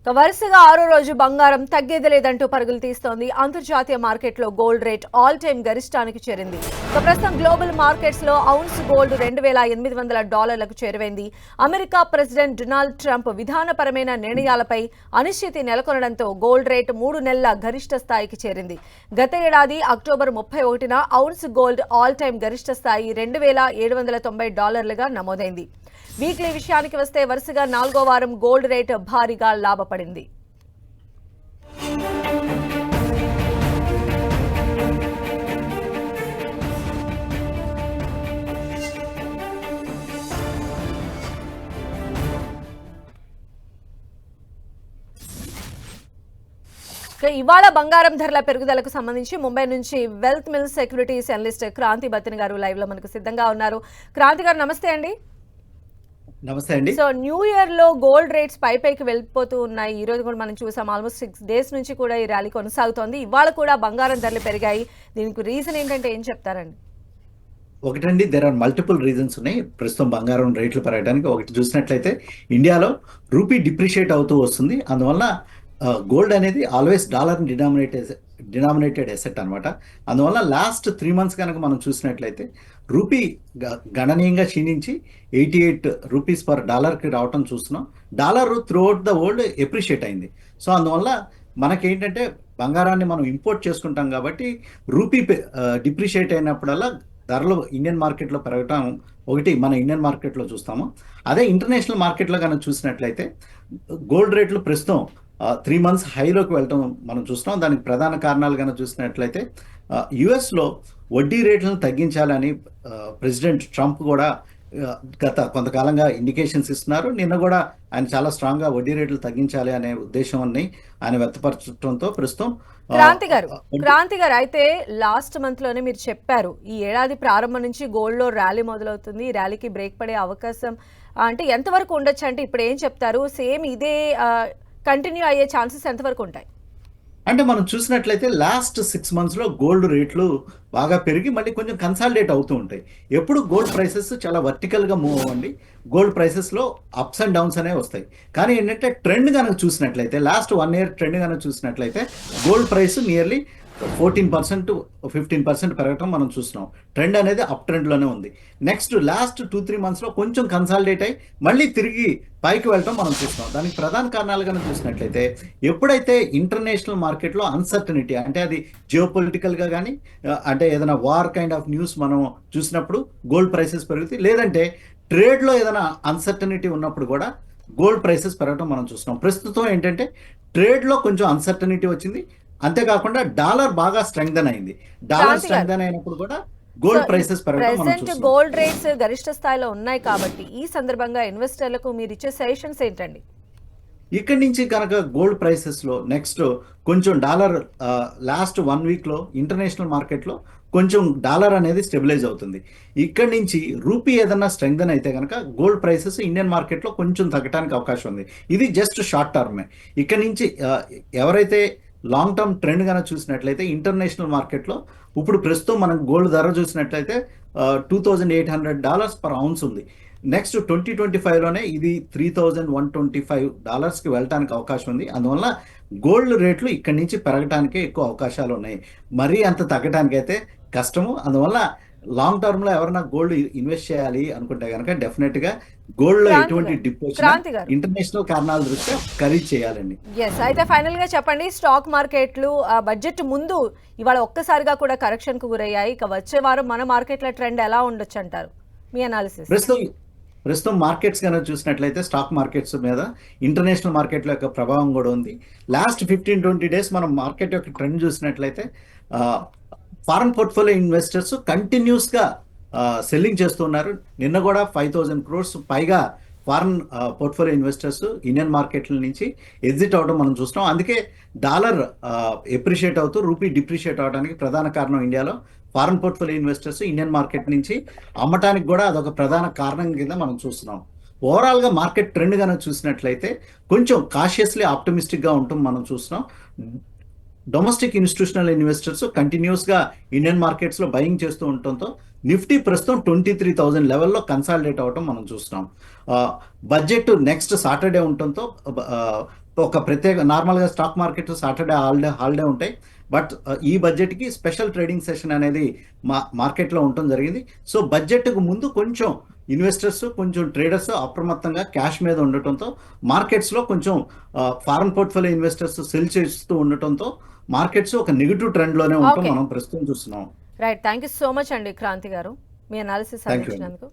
వరుసగా ఆరో రోజు బంగారం తగ్గేది లేదంటూ పరుగులు తీస్తోంది. అంతర్జాతీయ మార్కెట్లో గోల్డ్ రేట్ ఆల్ టైమ్ గరిష్టానికి చేరింది. ప్రస్తుతం గ్లోబల్ మార్కెట్స్ లో ఔన్స్ గోల్డ్ $2,800లకు చేరువైంది. అమెరికా ప్రెసిడెంట్ డొనాల్డ్ ట్రంప్ విధానపరమైన నిర్ణయాలపై అనిశ్చితి నెలకొనడంతో గోల్డ్ రేట్ 3 నెలల గరిష్ట స్థాయికి చేరింది. గత ఏడాది అక్టోబర్ 31న ఔన్స్ గోల్డ్ ఆల్ టైమ్ గరిష్ట స్థాయి $2,790గా నమోదైంది. వీక్లీ విషయానికి వస్తే వరుసగా 4వ వారం గోల్డ్ రేట్ భారీగా లాభపడింది. ఇవాళ బంగారం ధరల పెరుగుదలకు సంబంధించి ముంబై నుంచి wealth mills securities analyst Kranti Batin గారు లైవ్ లో మనకు సిద్ధంగా ఉన్నారు. క్రాంతి గారు నమస్తే అండి. నమస్తే అండి. సో న్యూ ఇయర్ లో గోల్డ్ రేట్స్ పైకి వెళ్ళిపోతూ ఉన్నాయి. ఈ రోజు కూడా మనం చూసాం, ఆల్మోస్ట్ 6 డేస్ నుంచి కూడా ఈ ర్యాలీ కొనసాగుతోంది. ఇవాళ కూడా బంగారం ధరలు పెరిగాయి. దీనికి రీజన్ ఏంటంటే ఏం చెప్తారండి? ఒకటండి, దేర్ ఆర్ మల్టిపుల్ రీజన్స్ ఉన్నాయి ప్రస్తుతం బంగారం రేట్లు పెరగడానికి. ఒకటి చూసినట్లయితే ఇండియాలో రూపీ డిప్రిషియేట్ అవుతూ వస్తుంది. అందువల్ల గోల్డ్ అనేది ఆల్వేస్ డాలర్ డినామినేటెడ్ ఎసెట్ అనమాట. అందువల్ల లాస్ట్ 3 months కనుక మనం చూసినట్లయితే రూపీ గణనీయంగా క్షీణించి 88 రూపీస్ పర్ డాలర్కి రావటం చూస్తున్నాం. Dollar throughout the world appreciate అయింది. సో అందువల్ల మనకేంటంటే బంగారాన్ని మనం ఇంపోర్ట్ చేసుకుంటాం కాబట్టి రూపీ డిప్రిషియేట్ అయినప్పుడల్లా ధరలు ఇండియన్ మార్కెట్లో పెరగటం ఒకటి మన ఇండియన్ మార్కెట్లో చూస్తాము. అదే ఇంటర్నేషనల్ మార్కెట్లో కనుక చూసినట్లయితే గోల్డ్ రేట్లు ప్రస్తుతం 3 months హైలోకి వెళ్ళటం మనం చూస్తున్నాం. దానికి ప్రధాన కారణాలు కనుక చూసినట్లయితే యుఎస్లో వడ్డీ రేట్లను తగ్గించాలని ప్రెసిడెంట్ ట్రంప్ కూడా గత కొంతకాలంగా ఇండికేషన్స్ ఇస్తున్నారు. నిన్న కూడా ఆయన చాలా స్ట్రాంగ్గా వడ్డీ రేట్లు తగ్గించాలి అనే ఉద్దేశాన్ని ఆయన వ్యక్తపరచడంతో ప్రస్తుతం క్రాంతి గారు అయితే లాస్ట్ మంత్ లోనే మీరు చెప్పారు, ఈ ఏడాది ప్రారంభం నుంచి గోల్డ్ లో ర్యాలీ మొదలవుతుంది, ఈ ర్యాలీకి బ్రేక్ పడే అవకాశం అంటే ఎంతవరకు ఉండొచ్చు అంటే ఇప్పుడు ఏం చెప్తారు? సేమ్ ఇదే కంటిన్యూ అయ్యే ఛాన్సెస్ ఎంతవరకు ఉంటాయి అంటే మనం చూసినట్లయితే లాస్ట్ 6 monthsలో గోల్డ్ రేట్లు బాగా పెరిగి మళ్ళీ కొంచెం కన్సాలిడేట్ అవుతూ ఉంటాయి. ఎప్పుడు గోల్డ్ ప్రైసెస్ చాలా వర్టికల్గా మూవ్ అవ్వండి, గోల్డ్ ప్రైసెస్లో అప్స్ అండ్ డౌన్స్ అనేవి వస్తాయి. కానీ ఏంటంటే ట్రెండ్ కనుక చూసినట్లయితే లాస్ట్ 1 year ట్రెండ్ కనుక చూసినట్లయితే గోల్డ్ ప్రైస్ నియర్లీ 14% to 15% పెరగటం మనం చూస్తున్నాం. ట్రెండ్ అనేది అప్ ట్రెండ్లోనే ఉంది. నెక్స్ట్ లాస్ట్ 2-3 monthsలో కొంచెం కన్సాలిడేట్ అయ్యి మళ్ళీ తిరిగి పైకి వెళ్ళటం మనం చూస్తున్నాం. దానికి ప్రధాన కారణాలు కనుక చూసినట్లయితే ఎప్పుడైతే ఇంటర్నేషనల్ మార్కెట్లో అన్సర్టనిటీ అంటే అది జియోపొలిటికల్గా కానీ అంటే ఏదైనా వార్ కైండ్ ఆఫ్ న్యూస్ మనం చూసినప్పుడు గోల్డ్ ప్రైసెస్ పెరుగుతాయి. లేదంటే ట్రేడ్లో ఏదైనా అన్సర్టనిటీ ఉన్నప్పుడు కూడా గోల్డ్ ప్రైసెస్ పెరగటం మనం చూస్తున్నాం. ప్రస్తుతం ఏంటంటే ట్రేడ్లో కొంచెం అన్సర్టనిటీ వచ్చింది. అంతేకాకుండా డాలర్ బాగా స్ట్రెంగ్థెన్ అయింది. డాలర్ స్ట్రెంగ్థెన్ అయినప్పుడు కూడా గోల్డ్ ప్రైసెస్ పెరగడం గోల్డ్ రేట్స్ గరిష్ట స్థాయిలో ఉన్నాయి కాబట్టి ఈ సందర్భంగా ఇన్వెస్టర్లకు మీరు ఇచ్చే సజెషన్స్ ఏంటండి? ఇక్కడి నుంచి కనుక గోల్డ్ ప్రైసెస్లో నెక్స్ట్ కొంచెం డాలర్ లాస్ట్ 1 weekలో ఇంటర్నేషనల్ మార్కెట్లో కొంచెం డాలర్ అనేది స్టెబిలైజ్ అవుతుంది. ఇక్కడి నుంచి రూపీ ఏదన్నా స్ట్రెంగ్థెన్ అయితే కనుక గోల్డ్ ప్రైసెస్ ఇండియన్ మార్కెట్లో కొంచెం తగ్గడానికి అవకాశం ఉంది. ఇది జస్ట్ షార్ట్ టర్మే. ఇక్కడి నుంచి ఎవరైతే లాంగ్ టర్మ్ ట్రెండ్ కనుక చూసినట్లయితే ఇంటర్నేషనల్ మార్కెట్లో ఇప్పుడు ప్రస్తుతం మనం గోల్డ్ ధర చూసినట్లయితే $2,800 per ounce ఉంది. నెక్స్ట్ 2025లోనే ఇది $3,125కి వెళ్ళటానికి అవకాశం ఉంది. అందువల్ల గోల్డ్ రేట్లు ఇక్కడి నుంచి పెరగటానికే ఎక్కువ అవకాశాలు ఉన్నాయి. మరీ అంత తగ్గడానికి అయితే కష్టము. అందువల్ల లాంగ్ టర్మ్ లో ఎవరైనా గోల్డ్ ఇన్వెస్ట్ చేయాలి అనుకుంటే కనుక డెఫినెట్ గా గోల్డ్ లో ఎటువంటి డిప్ ఇంటర్నేషనల్ కారణాల దృష్ట్యా ఖరీదు చేయాలండి. అయితే ఫైనల్ గా చెప్పండి, స్టాక్ మార్కెట్లు బడ్జెట్ ముందు ఇవాళ ఒక్కసారిగా కూడా కరెక్షన్ కు గురయ్యాయి. ఇక వచ్చే వారం మన మార్కెట్ల ట్రెండ్ ఎలా ఉండొచ్చు అంటారు మీ అనాలిసిస్? ప్రస్తుతం మార్కెట్స్ కనుక చూసినట్లయితే స్టాక్ మార్కెట్స్ మీద ఇంటర్నేషనల్ మార్కెట్ల యొక్క ప్రభావం కూడా ఉంది. లాస్ట్ 15-20 days మనం మార్కెట్ యొక్క ట్రెండ్ చూసినట్లయితే ఫారెన్ పోర్ట్ఫోలియో ఇన్వెస్టర్స్ కంటిన్యూస్గా సెల్లింగ్ చేస్తున్నారు. నిన్న కూడా 5,000 crores పైగా ఫారెన్ పోర్ట్ఫోలియో ఇన్వెస్టర్స్ ఇండియన్ మార్కెట్ల నుంచి ఎగ్జిట్ అవడం మనం చూస్తున్నాం. అందుకే డాలర్ ఎప్రిషియేట్ అవుతూ రూపీ డిప్రిషియేట్ అవడానికి ప్రధాన కారణం ఇండియాలో foreign portfolio investors Indian market నుంచి అమ్మటానికి కూడా అదొక ప్రధాన కారణం కింద మనం చూస్తున్నాం. ఓవరాల్గా మార్కెట్ ట్రెండ్ కనుక చూసినట్లయితే కొంచెం కాషియస్లీ ఆప్టమిస్టిక్గా ఉంటుంది మనం చూస్తున్నాం. డొమెస్టిక్ ఇన్స్టిట్యూషనల్ ఇన్వెస్టర్స్ కంటిన్యూస్గా ఇండియన్ మార్కెట్స్లో బయింగ్ చేస్తూ ఉండటంతో నిఫ్టీ ప్రస్తుతం 23,000 లెవెల్లో కన్సాలిడేట్ అవ్వటం మనం చూస్తున్నాం. బడ్జెట్ నెక్స్ట్ సాటర్డే ఉండటంతో ఒక ప్రత్యేక నార్మల్గా స్టాక్ మార్కెట్ సాటర్డే హాలిడే ఉంటాయి. బట్ ఈ బడ్జెట్కి స్పెషల్ ట్రేడింగ్ సెషన్ అనేది మార్కెట్లో ఉండటం జరిగింది. సో బడ్జెట్కు ముందు కొంచెం ఇన్వెస్టర్స్, కొంచెం ట్రేడర్స్ అప్రమత్తంగా క్యాష్ మీద ఉండటంతో మార్కెట్స్లో కొంచెం ఫారెన్ పోర్ట్ఫోలియో ఇన్వెస్టర్స్ సెల్ చేస్తూ ఉండటంతో మార్కెట్స్ ఒక నెగిటివ్ ట్రెండ్లోనే ఉండటం Okay. మనం ప్రస్తుతం చూస్తున్నాం. Right, thank you so much అండి క్రాంతి గారు, మీ అనాలిసిస్ Thank you. అందించినందుకు.